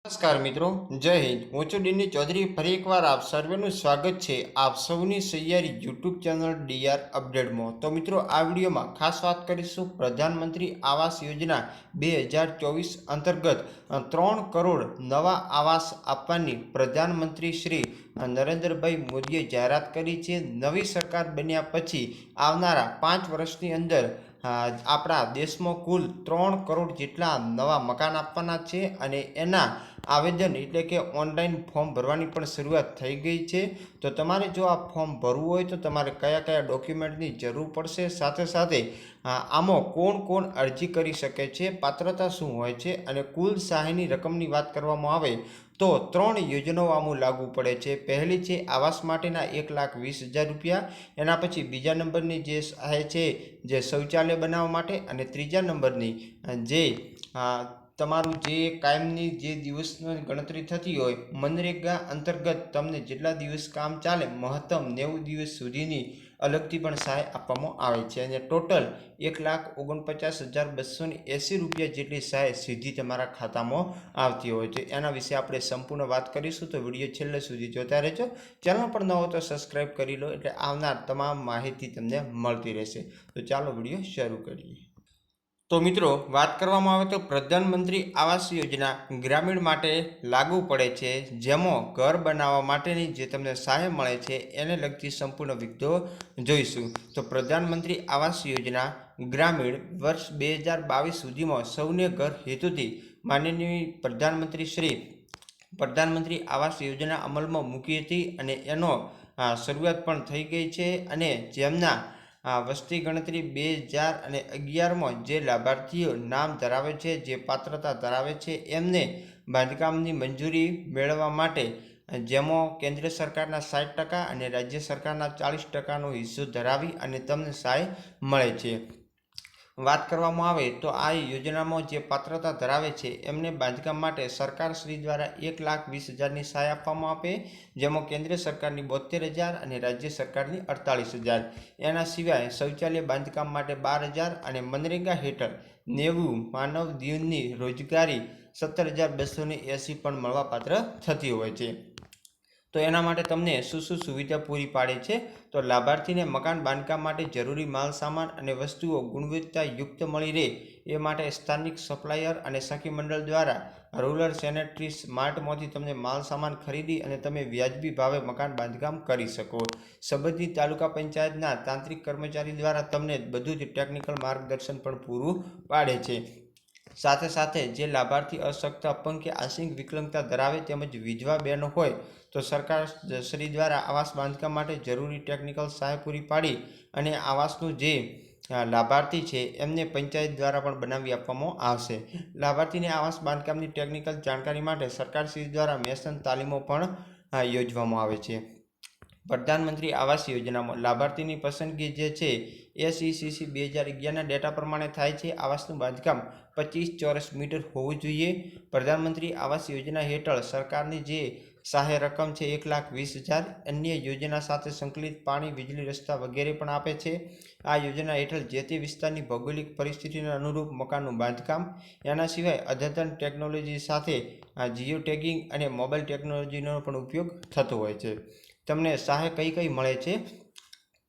નમસ્કાર મિત્રો, જય હિન્દ। હું છું ડીની ચૌધરી। ફરી એકવાર આપ સર્વેનું સ્વાગત છે આપ સૌની સૈયારી યુટ્યુબ ચેનલ ડીઆર અપડેટમાં। તો મિત્રો, આ વિડીયોમાં ખાસ વાત કરીશું પ્રધાનમંત્રી આવાસ યોજના 2024 અંતર્ગત 3 કરોડ નવા આવાસ આપવાની પ્રધાનમંત્રી શ્રી નરેન્દ્રભાઈ મોદીએ જાહેરાત કરી છે। નવી સરકાર બન્યા પછી આવનારા 5 વર્ષની અંદર આપણા દેશમાં કુલ 3 કરોડ જેટલા નવા મકાન આપવાના છે અને એના આવેદન એટલે કે ઓનલાઈન ફોર્મ ભરવાની પણ શરૂઆત થઈ ગઈ છે। તો તમારે જો આ ફોર્મ ભરવું હોય તો તમારે કયા કયા ડોક્યુમેન્ટની જરૂર પડશે, સાથે સાથે આમાં કોણ કોણ અરજી કરી શકે છે, પાત્રતા શું હોય છે અને કુલ સહાયની રકમની વાત કરવામાં આવે તો 3 યોજનાઓ આમાં લાગુ પડે છે। પહેલી છે આવાસ માટેના 1,20,000 રૂપિયા, એના પછી બીજા નંબરની જે સહાય છે જે શૌચાલય બનાવવા માટે, અને ત્રીજા નંબરની જે તમારું જે કાયમની જે દિવસની ગણતરી થતી હોય મનરેગા અંતર્ગત તમને જેટલા દિવસ કામ ચાલે મહત્તમ 90 દિવસ સુધીની અલગથી પણ સહાય આપવામાં આવે છે અને ટોટલ 1,49,280 રૂપિયા જેટલી સહાય સીધી તમારા ખાતામાં આવતી હોય છે। એના વિશે આપણે સંપૂર્ણ વાત કરીશું, તો વિડીયો છેલ્લે સુધી જોતા રહેજો। ચેનલ પર ન હો તો સબસ્ક્રાઈબ કરી લો એટલે આવનાર તમામ માહિતી તમને મળતી રહેશે। તો ચાલો વિડીયો શરૂ કરીએ। તો મિત્રો, વાત કરવામાં આવે તો પ્રધાનમંત્રી આવાસ યોજના ગ્રામીણ માટે લાગુ પડે છે, જેમાં ઘર બનાવવા માટેની જે તમને સહાય મળે છે એને લગતી સંપૂર્ણ વિગતો જોઈશું। તો પ્રધાનમંત્રી આવાસ યોજના ગ્રામીણ વર્ષ 2022 સુધીમાં સૌને ઘર હેતુથી માનનીય પ્રધાનમંત્રી આવાસ યોજના અમલમાં મૂકી હતી અને એનો શરૂઆત પણ થઈ ગઈ છે અને જેમના વસ્તી ગણતરી 2011માં જે લાભાર્થીઓ નામ ધરાવે છે, જે પાત્રતા ધરાવે છે, એમને બાંધકામની મંજૂરી મેળવવા માટે જેમાં કેન્દ્ર સરકારના 60% અને રાજ્ય સરકારના 40%નો હિસ્સો ધરાવી અને તમને સહાય મળે છે। વાત કરવામાં આવે તો આ યોજનામાં જે પાત્રતા ધરાવે છે એમને બાંધકામ માટે સરકાર શ્રી દ્વારા 1,20,000ની સહાય આપવામાં આવે, જેમાં કેન્દ્ર સરકારની 72,000 અને રાજ્ય સરકારની 48,000। એના સિવાય શૌચાલય બાંધકામ માટે 12,000 અને મનરેગા હેઠળ 90 માનવ દિનની રોજગારી 17,280 પણ મળવાપાત્ર થતી હોય છે। તો એના માટે તમને શું સુવિધા પૂરી પાડે છે? તો લાભાર્થીને મકાન બાંધકામ માટે જરૂરી માલ સામાન અને વસ્તુઓ ગુણવત્તાયુક્ત મળી રહે એ માટે સ્થાનિક સપ્લાયર અને સખી મંડળ દ્વારા રૂરલ સેનેટરી માર્ટમાંથી તમને માલ સામાન ખરીદી અને તમે વ્યાજબી ભાવે મકાન બાંધકામ કરી શકો। સંબંધિત તાલુકા પંચાયતના તાંત્રિક કર્મચારી દ્વારા તમને બધું જ ટેકનિકલ માર્ગદર્શન પણ પૂરું પાડે છે। સાથે સાથે જે લાભાર્થી અશક્ત, અપંગ કે આંશિક વિકલાંગતા ધરાવે તેમજ વિધવા બહેનો હોય તો સરકાર શ્રી દ્વારા આવાસ બાંધકામ માટે જરૂરી ટેકનિકલ સહાય પૂરી પાડી અને આવાસનું જે લાભાર્થી છે એમને પંચાયત દ્વારા પણ બનાવી આપવામાં આવશે। લાભાર્થીને આવાસ બાંધકામની ટેકનિકલ જાણકારી માટે સરકાર શ્રી દ્વારા મેસન તાલીમો પણ યોજવામાં આવે છે। પ્રધાનમંત્રી આવાસ યોજનામાં લાભાર્થીની પસંદગી જે છે SECC 2011ના ડેટા પ્રમાણે થાય છે। આવાસનું બાંધકામ 25 ચોરસ મીટર હોવું જોઈએ। પ્રધાનમંત્રી આવાસ યોજના હેઠળ સરકારની જે સહાય રકમ છે 1,20,000 અન્ય યોજના સાથે સંકલિત પાણી, વીજળી, રસ્તા વગેરે પણ આપે છે। આ યોજના હેઠળ જે તે વિસ્તારની ભૌગોલિક પરિસ્થિતિને અનુરૂપ મકાનનું બાંધકામ, એના સિવાય અદ્યતન ટેકનોલોજી સાથે જીઓ ટેગિંગ અને મોબાઈલ ટેકનોલોજીનો પણ ઉપયોગ થતો હોય છે। તમને સહાય કઈ કઈ મળે છે?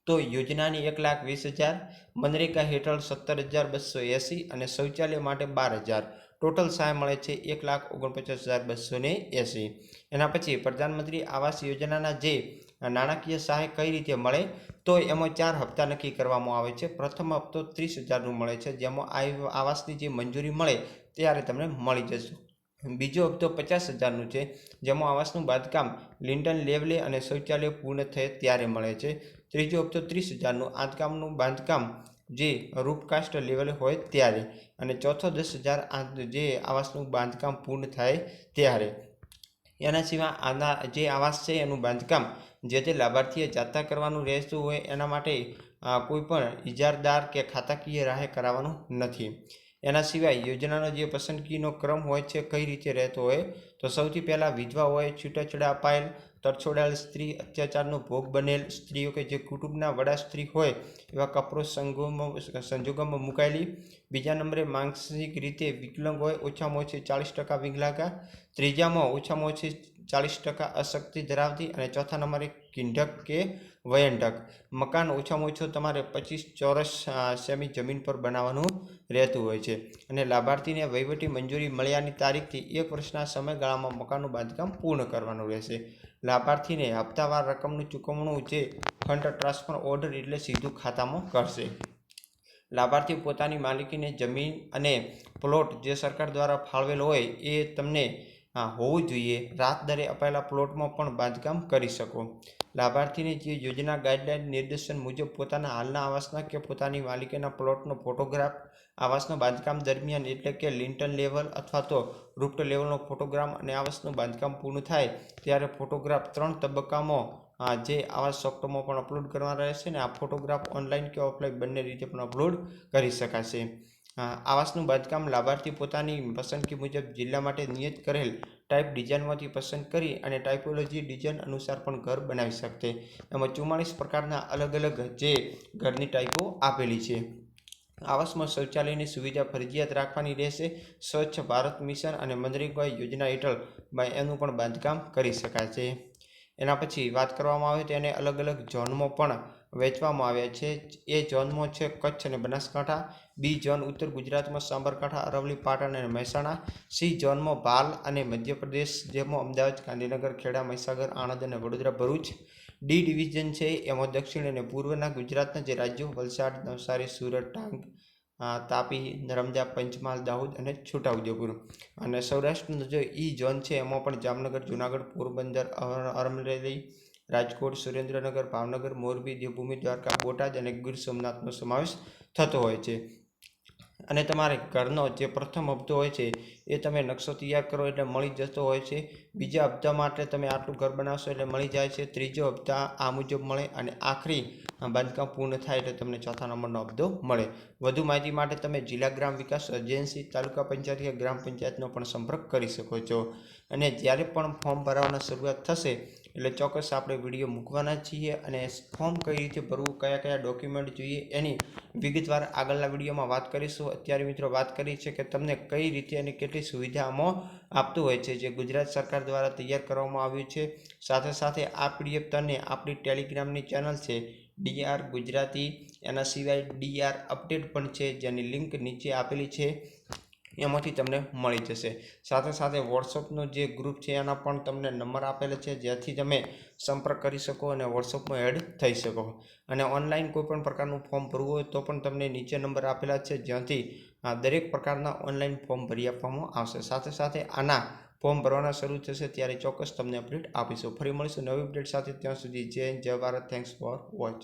તો યોજનાની 1,20,000, મનરેગા હેઠળ 17,280 અને શૌચાલય માટે 12,000, ટોટલ સહાય મળે છે 1,49,280। એના પછી પ્રધાનમંત્રી આવાસ યોજનાના જે નાણાકીય સહાય કઈ રીતે મળે તો એમાં 4 હપ્તા નક્કી કરવામાં આવે છે। પ્રથમ હપ્તો 30,000નું મળે છે, જેમાં આવાસની જે મંજૂરી મળે ત્યારે તમને મળી જશે। બીજો હપ્તો 50,000નું છે, જેમાં આવાસનું બાંધકામ લિંટન લેવલે અને શૌચાલય પૂર્ણ થાય ત્યારે મળે છે। ત્રીજો હપ્તો 30,000નું આંતકામનું બાંધકામ જે રૂપકાસ્ટ લેવલે હોય ત્યારે, અને ચોથો 10,000 જે આવાસનું બાંધકામ પૂર્ણ થાય ત્યારે। એના સિવાય જે આવાસ છે એનું બાંધકામ જે તે લાભાર્થીએ જાતે કરવાનું રહેતું હોય એના માટે કોઈ પણ ઇજારદાર કે ખાતાકીય રાહે કરાવવાનું નથી। એના સિવાય યોજનાનો જે પસંદગીનો ક્રમ હોય છે કઈ રીતે રહેતો હોય તો સૌથી પહેલાં વિધવા હોય, છૂટાછેડા અપાયેલ, તરછોડાયેલ સ્ત્રી, અત્યાચારનો ભોગ બનેલ સ્ત્રીઓ કે જે કુટુંબના વડા સ્ત્રી હોય એવા કપરો સંજોગોમાં મુકાયેલી. બીજા નંબરે માનસિક રીતે વિકલાંગ હોય, ઓછામાં ઓછી 40% વિકલાંગતા. ત્રીજામાં ઓછામાં ઓછી 40% અશક્તિ ધરાવતી. અને ચોથા નંબરે કિંઢક કે વયંઢક. મકાન ઓછામાં ઓછું તમારે 25 ચોરસ સેમી જમીન પર બનાવવાનું રહેતું હોય છે. અને લાભાર્થીને વહીવટી મંજૂરી મળ્યાની તારીખથી 1 વર્ષના સમયગાળામાં મકાનનું બાંધકામ પૂર્ણ કરવાનું રહેશે. લાભાર્થીને હપ્તાવાર રકમનું ચૂકવણું જે ફંડ ટ્રાન્સફર ઓર્ડર એટલે સીધું ખાતામાં કરશે. લાભાર્થી પોતાની માલિકીની જમીન અને પ્લોટ જે સરકાર દ્વારા ફાળવેલ હોય એ તમને હોવું જોઈએ. રાત દરે અપાયેલા પ્લોટમાં પણ બાંધકામ કરી શકો. લાભાર્થીને જે યોજના ગાઈડલાઇન નિર્દેશન મુજબ પોતાના હાલના આવાસના કે પોતાની માલિકીના પ્લોટનો ફોટોગ્રાફ આવાસનું બાંધકામ દરમિયાન એટલે કે લિંટલ લેવલ અથવા તો રૂફટ લેવલનો ફોટોગ્રાફ અને આવાસનું બાંધકામ પૂર્ણ થાય ત્યારે ફોટોગ્રાફ 3 તબક્કામાં જે આવાસ સોફ્ટવેરમાં પણ અપલોડ કરવાના રહેશે. ને આ ફોટોગ્રાફ ઓનલાઈન કે ઓફલાઈન બંને રીતે પણ અપલોડ કરી શકાશે. આવાસનું બાંધકામ લાભાર્થી પોતાની પસંદગી મુજબ જિલ્લા માટે નિયત કરેલ ટાઈપ ડિઝાઇનમાંથી પસંદ કરી અને ટાઇપોલોજી ડિઝાઇન અનુસાર પણ ઘર બનાવી શકશે. એમાં 44 પ્રકારના અલગ અલગ જે ઘરની ટાઈપો આપેલી છે. આવાસમાં શૌચાલયની સુવિધા ફરજિયાત રાખવાની રહેશે. સ્વચ્છ ભારત મિશન અને મનરેગા યોજના હેઠળ એનું પણ બાંધકામ કરી શકાય છે. એના પછી વાત કરવામાં આવે તો એને અલગ અલગ ઝોનમાં પણ વહેંચવામાં આવ્યા છે. એ ઝોનમાં છે કચ્છ અને બનાસકાંઠા. બી ઝોન ઉત્તર ગુજરાતમાં સાબરકાંઠા, અરવલ્લી, પાટણ અને મહેસાણા. સી ઝોનમાં ભાલ અને મધ્યપ્રદેશ જેમાં અમદાવાદ, ગાંધીનગર, ખેડા, મહીસાગર, આણંદ અને વડોદરા, ભરૂચ. ડી ડિવિઝન છે એમાં દક્ષિણ અને પૂર્વના ગુજરાતના જે રાજ્યો વલસાડ, નવસારી, સુરત, ડાંગ, તાપી, નર્મદા, પંચમહાલ, દાહોદ અને છોટાઉદેપુર. અને સૌરાષ્ટ્રનો જે ઈ ઝોન છે એમાં પણ જામનગર, જૂનાગઢ, પોરબંદર, અમરેલી, રાજકોટ, સુરેન્દ્રનગર, ભાવનગર, મોરબી, દેવભૂમિ, દ્વારકા, બોટાદ અને ગીર સોમનાથનો સમાવેશ થતો હોય છે. અને તમારે ઘરનો જે પ્રથમ હપ્તો હોય છે એ તમે નકશો તૈયાર કરો એટલે મળી જતો હોય છે. બીજા હપ્તા માટે તમે આટલું ઘર બનાવશો એટલે મળી જાય છે. ત્રીજો હપ્તા આ મુજબ મળે અને આખરી બાંધકામ પૂર્ણ થાય એટલે તમને ચોથા નંબરનો હપ્તો મળે. વધુ માહિતી માટે તમે જિલ્લા ગ્રામ વિકાસ એજન્સી, તાલુકા પંચાયત કે ગ્રામ પંચાયતનો પણ સંપર્ક કરી શકો છો. અને જ્યારે પણ ફોર્મ ભરવાની શરૂઆત થશે એટલે ચોક્કસ આપણે વિડીયો મૂકવાના છીએ. અને ફોર્મ કઈ રીતે ભરવું, કયા કયા ડોક્યુમેન્ટ જોઈએ એની વિગતવાર આગળના વિડીયોમાં વાત કરીશું. અત્યારે મિત્રો વાત કરી છે કે તમને કઈ રીતે અને કેટલી સુવિધામાં આપતું હોય છે જે ગુજરાત સરકાર દ્વારા તૈયાર કરવામાં આવ્યું છે. સાથે સાથે આ પીડીએફ તને આપણી ટેલિગ્રામની ચેનલ છે DR ગુજરાતી, એના સિવાય DR અપડેટ પણ છે જેની લિંક નીચે આપેલી છે એમાંથી તમને મળી જશે. સાથે સાથે વોટ્સઅપનો જે ગ્રુપ છે એના પણ તમને નંબર આપેલા છે જ્યાંથી તમે સંપર્ક કરી શકો અને વોટ્સઅપમાં એડ થઈ શકો. અને ઓનલાઈન કોઈપણ પ્રકારનું ફોર્મ ભરવું હોય તો પણ તમને નીચે નંબર આપેલા છે જ્યાંથી દરેક પ્રકારના ઓનલાઈન ફોર્મ ભરી આપવામાં આવશે. સાથે સાથે આના ફોર્મ ભરવાના શરૂ થશે ત્યારે ચોક્કસ તમને અપડેટ આપીશું. ફરી મળીશું નવી અપડેટ સાથે. ત્યાં સુધી જય હિન્દ, જય ભારત. Thanks for watch.